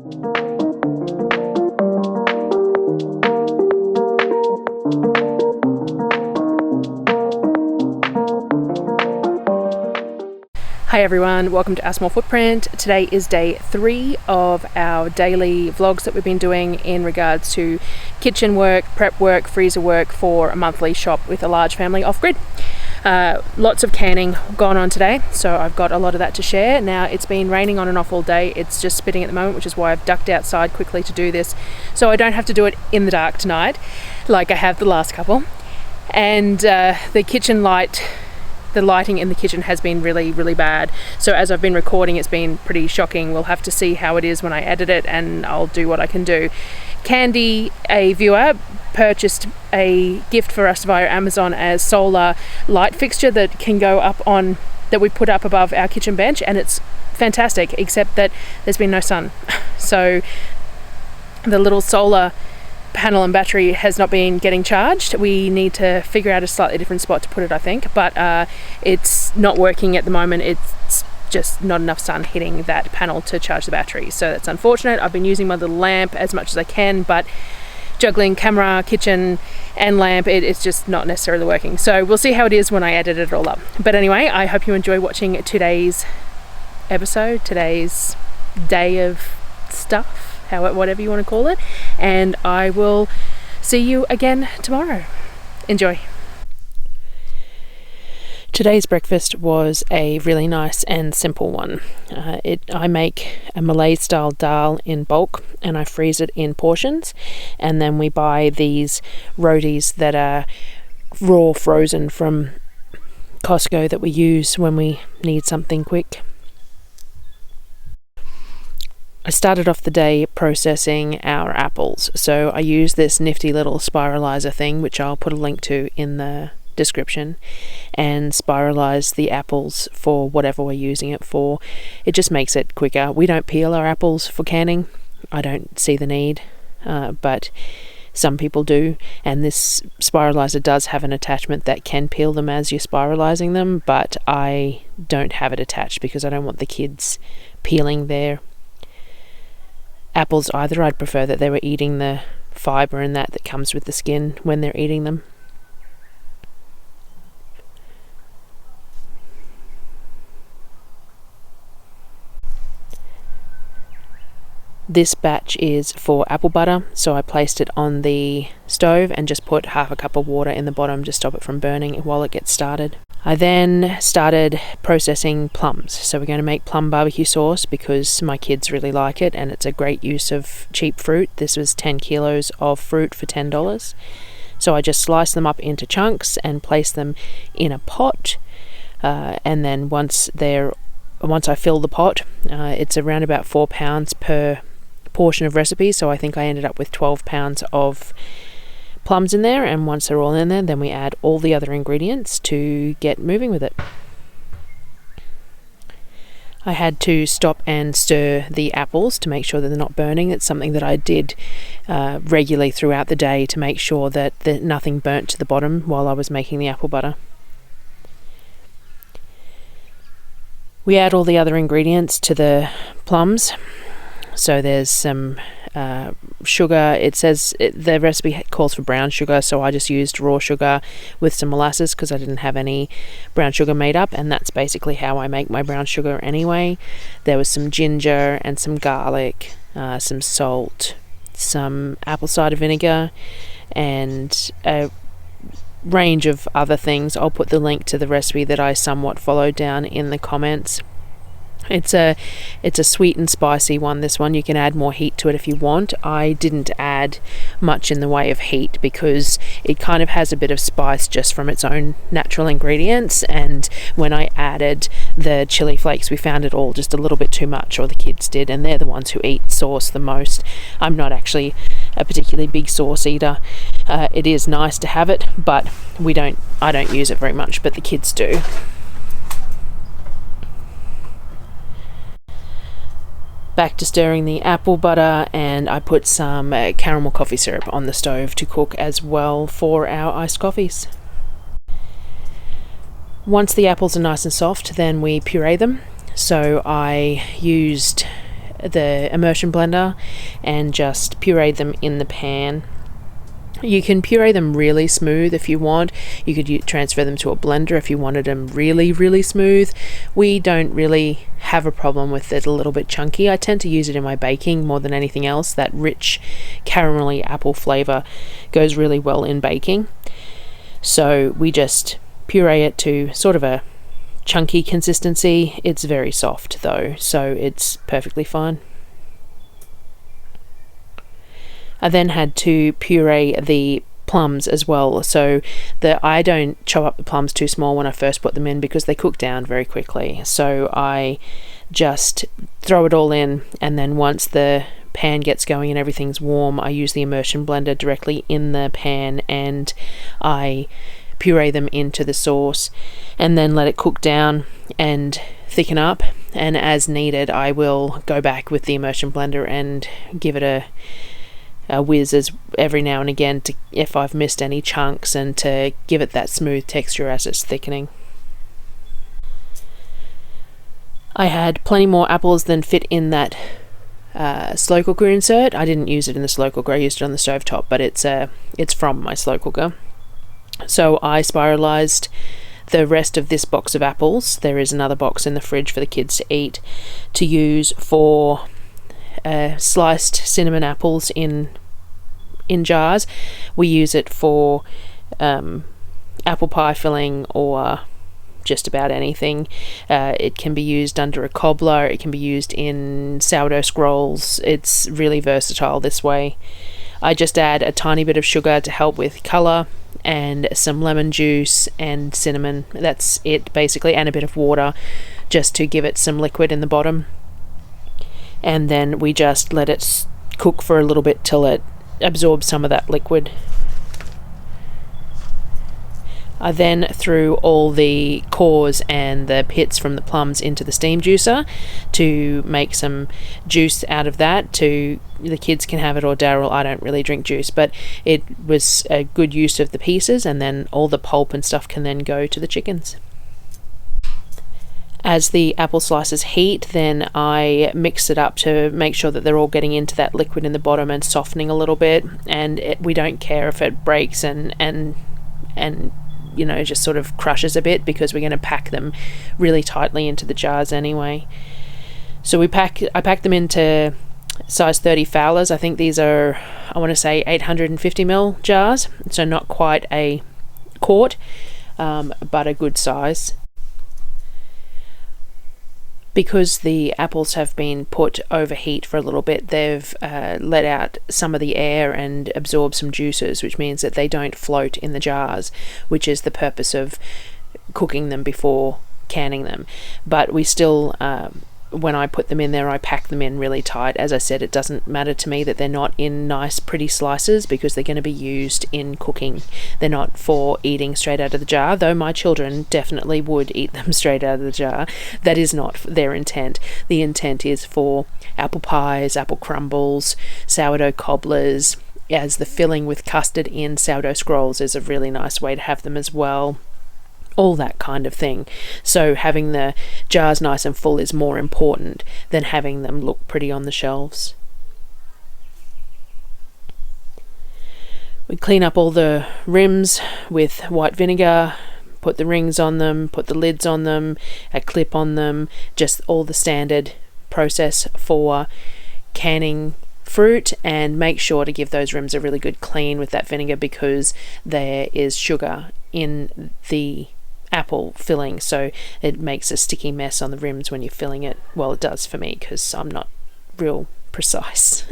Hi everyone, welcome to Our Small Footprint. Today is day 3 of our daily vlogs that we've been doing in regards to kitchen work, prep work, freezer work for a monthly shop with a large family off-grid. Lots of canning gone on today, so I've got a lot of that to share. Now it's been raining on and off all day. It's just spitting at the moment, which is why I've ducked outside quickly to do this, so I don't have to do it in the dark tonight like I have the last couple. And the kitchen light, the lighting in the kitchen has been really bad, so as I've been recording it's been pretty shocking. We'll have to see how it is when I edit it, and I'll do what I can do. Candy, a viewer, purchased a gift for us via Amazon as solar light fixture that can go up on, that we put up above our kitchen bench, and it's fantastic, except that there's been no sun. So the little solar panel and battery has not been getting charged. We need to figure out a slightly different spot to put it, I think, but it's not working at the moment. It's just not enough sun hitting that panel to charge the battery, so that's unfortunate. I've been using my little lamp as much as I can, but juggling camera, kitchen and lamp, it's just not necessarily working. So we'll see how it is when I edit it all up. But anyway, I hope you enjoy watching today's episode, today's day of stuff, whatever you want to call it, and I will see you again tomorrow. Enjoy. Today's breakfast was a really nice and simple one. I make a Malay style dal in bulk and I freeze it in portions, and then we buy these rotis that are raw frozen from Costco that we use when we need something quick. I started off the day processing our apples, so I use this nifty little spiralizer thing, which I'll put a link to in the description, and spiralize the apples for whatever we're using it for. It just makes it quicker. We don't peel our apples for canning. I don't see the need, but some people do, and this spiralizer does have an attachment that can peel them as you're spiralizing them, but I don't have it attached because I don't want the kids peeling their apples either. I'd prefer that they were eating the fibre and that comes with the skin when they're eating them. This batch is for apple butter, so I placed it on the stove and just put half a cup of water in the bottom to stop it from burning while it gets started. I then started processing plums, so we're going to make plum barbecue sauce because my kids really like it and it's a great use of cheap fruit. This was 10 kilos of fruit for $10. So I just slice them up into chunks and place them in a pot, and then once I fill the pot, it's around about 4 pounds per portion of recipe, so I think I ended up with 12 pounds of plums in there, and once they're all in there, then we add all the other ingredients to get moving with it. I had to stop and stir the apples to make sure that they're not burning. It's something that I did regularly throughout the day to make sure that nothing burnt to the bottom while I was making the apple butter. We add all the other ingredients to the plums. So there's some sugar. It says the recipe calls for brown sugar, so I just used raw sugar with some molasses because I didn't have any brown sugar made up, and that's basically how I make my brown sugar anyway. There was some ginger and some garlic, some salt, some apple cider vinegar, and a range of other things. I'll put the link to the recipe that I somewhat followed down in the comments. It's a sweet and spicy one, this one. You can add more heat to it if you want. I didn't add much in the way of heat because it kind of has a bit of spice just from its own natural ingredients, and when I added the chili flakes we found it all just a little bit too much, or the kids did, and they're the ones who eat sauce the most. I'm not actually a particularly big sauce eater. It is nice to have it, but I don't use it very much, but the kids do. Back to stirring the apple butter, and I put some caramel coffee syrup on the stove to cook as well for our iced coffees. Once the apples are nice and soft, then we puree them. So I used the immersion blender and just pureed them in the pan. You can puree them really smooth if you want. You could transfer them to a blender if you wanted them really, really smooth. We don't really have a problem with it a little bit chunky. I tend to use it in my baking more than anything else. That rich caramelly apple flavour goes really well in baking. So we just puree it to sort of a chunky consistency. It's very soft though, so it's perfectly fine. I then had to puree the plums as well, so that I don't chop up the plums too small when I first put them in because they cook down very quickly. So I just throw it all in, and then once the pan gets going and everything's warm, I use the immersion blender directly in the pan and I puree them into the sauce and then let it cook down and thicken up, and as needed I will go back with the immersion blender and give it a whiz as every now and again to if I've missed any chunks and to give it that smooth texture as it's thickening. I had plenty more apples than fit in that slow cooker insert. I didn't use it in the slow cooker, I used it on the stovetop, but it's from my slow cooker. So I spiralized the rest of this box of apples. There is another box in the fridge for the kids to eat, to use for sliced cinnamon apples in jars. We use it for apple pie filling or just about anything. It can be used under a cobbler, it can be used in sourdough scrolls. It's really versatile this way. I just add a tiny bit of sugar to help with colour and some lemon juice and cinnamon. That's it basically, and a bit of water just to give it some liquid in the bottom. And then we just let it cook for a little bit till it absorbs some of that liquid. I then threw all the cores and the pits from the plums into the steam juicer to make some juice out of that. The kids can have it, or Darryl. I don't really drink juice, but it was a good use of the pieces, and then all the pulp and stuff can then go to the chickens. As the apple slices heat, then I mix it up to make sure that they're all getting into that liquid in the bottom and softening a little bit. And we don't care if it breaks and you know, just sort of crushes a bit, because we're going to pack them really tightly into the jars anyway. So I pack them into size 30 Fowlers. I think these are, I want to say 850ml jars, so not quite a quart, but a good size. Because the apples have been put over heat for a little bit, they've let out some of the air and absorbed some juices, which means that they don't float in the jars, which is the purpose of cooking them before canning them. But we still, when I put them in there, I pack them in really tight. As I said, it doesn't matter to me that they're not in nice pretty slices, because they're going to be used in cooking. They're not for eating straight out of the jar, though my children definitely would eat them straight out of the jar. That is not their intent. The intent is for apple pies, apple crumbles, sourdough cobblers, as the filling with custard in sourdough scrolls is a really nice way to have them as well. All that kind of thing. So having the jars nice and full is more important than having them look pretty on the shelves. We clean up all the rims with white vinegar, put the rings on them, put the lids on them, a clip on them, just all the standard process for canning fruit, and make sure to give those rims a really good clean with that vinegar, because there is sugar in the apple filling, so it makes a sticky mess on the rims when you're filling it. Well, it does for me, because I'm not real precise.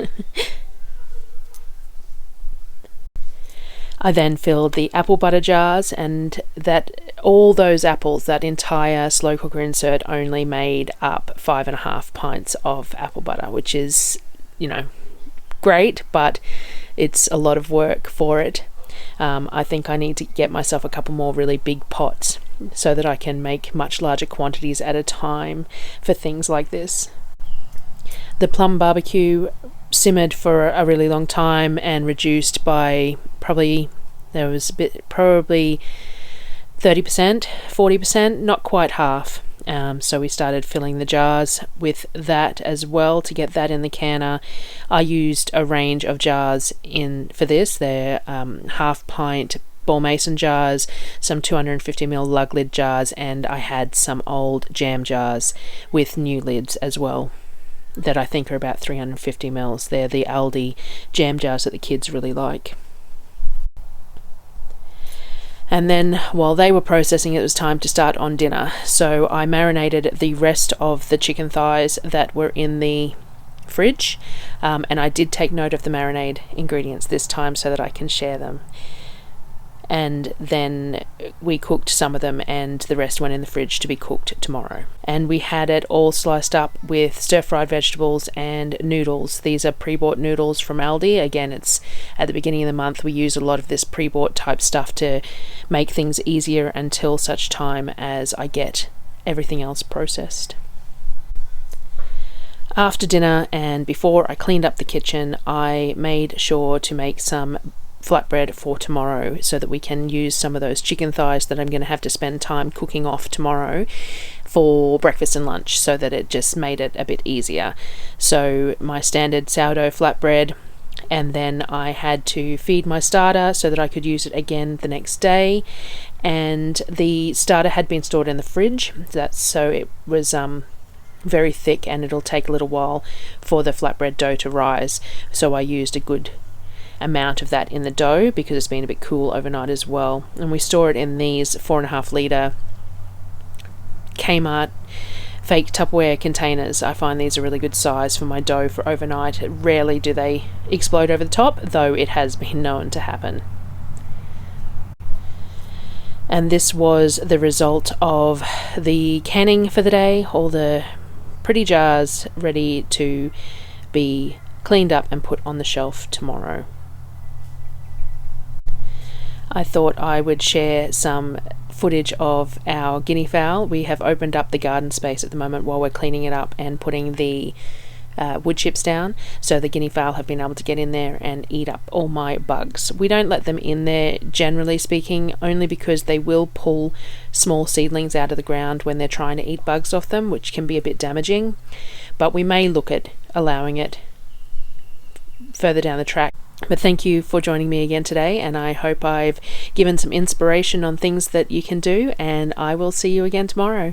I then filled the apple butter jars, and that all those apples, that entire slow cooker insert only made up 5.5 pints of apple butter, which is, you know, great, but it's a lot of work for it. I think I need to get myself a couple more really big pots so that I can make much larger quantities at a time for things like this. The Plum BBQ simmered for a really long time and reduced by probably 30%, 40%, not quite half. So we started filling the jars with that as well to get that in the canner. I used a range of jars for this. They're half pint ball mason jars, some 250ml lug lid jars, and I had some old jam jars with new lids as well that I think are about 350ml. They're the Aldi jam jars that the kids really like. And then while they were processing, it was time to start on dinner. So I marinated the rest of the chicken thighs that were in the fridge, and I did take note of the marinade ingredients this time so that I can share them. And then we cooked some of them and the rest went in the fridge to be cooked tomorrow. And we had it all sliced up with stir-fried vegetables and noodles. These are pre-bought noodles from Aldi. Again, it's at the beginning of the month. We use a lot of this pre-bought type stuff to make things easier until such time as I get everything else processed. After dinner and before I cleaned up the kitchen, I made sure to make some flatbread for tomorrow so that we can use some of those chicken thighs that I'm going to have to spend time cooking off tomorrow for breakfast and lunch, so that it just made it a bit easier. So my standard sourdough flatbread, and then I had to feed my starter so that I could use it again the next day. And the starter had been stored in the fridge, so it was very thick and it'll take a little while for the flatbread dough to rise. So I used a good amount of that in the dough because it's been a bit cool overnight as well. And we store it in these 4.5 litre Kmart fake Tupperware containers. I find these a really good size for my dough for overnight. Rarely do they explode over the top, though it has been known to happen. And this was the result of the canning for the day. All the pretty jars ready to be cleaned up and put on the shelf tomorrow. I thought I would share some footage of our guinea fowl. We have opened up the garden space at the moment while we're cleaning it up and putting the wood chips down, so the guinea fowl have been able to get in there and eat up all my bugs. We don't let them in there, generally speaking, only because they will pull small seedlings out of the ground when they're trying to eat bugs off them, which can be a bit damaging, but we may look at allowing it further down the track. But thank you for joining me again today, and I hope I've given some inspiration on things that you can do, and I will see you again tomorrow.